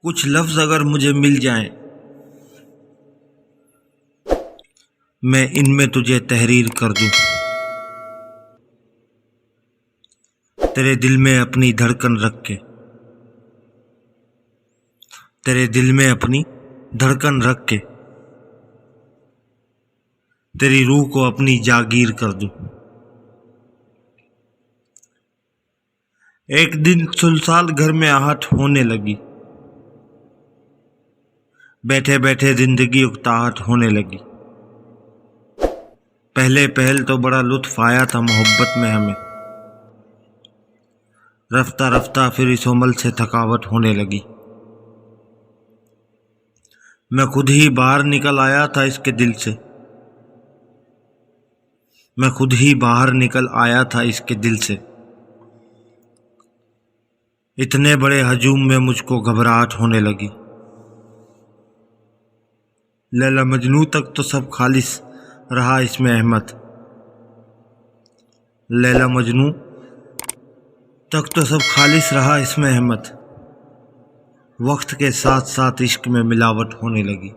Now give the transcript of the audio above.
کچھ لفظ اگر مجھے مل جائیں میں ان میں تجھے تحریر کر دوں، تیرے دل میں اپنی دھڑکن رکھ کے، تیرے دل میں اپنی دھڑکن رکھ کے تیری روح کو اپنی جاگیر کر دوں۔ ایک دن سلسال گھر میں آہٹ ہونے لگی، بیٹھے بیٹھے زندگی اکتاہٹ ہونے لگی۔ پہل تو بڑا لطف آیا تھا محبت میں ہمیں، رفتہ رفتہ پھر اس عمل سے تھکاوٹ ہونے لگی۔ میں خود ہی باہر نکل آیا تھا اس کے دل سے، میں خود ہی باہر نکل آیا تھا اس کے دل سے۔ اتنے بڑے ہجوم میں مجھ کو گھبراہٹ ہونے لگی۔ لیلا مجنوں تک تو سب خالص رہا اس میں احمد، لیلا مجنوں تک تو سب خالص رہا اس میں احمد، وقت کے ساتھ ساتھ عشق میں ملاوٹ ہونے لگی۔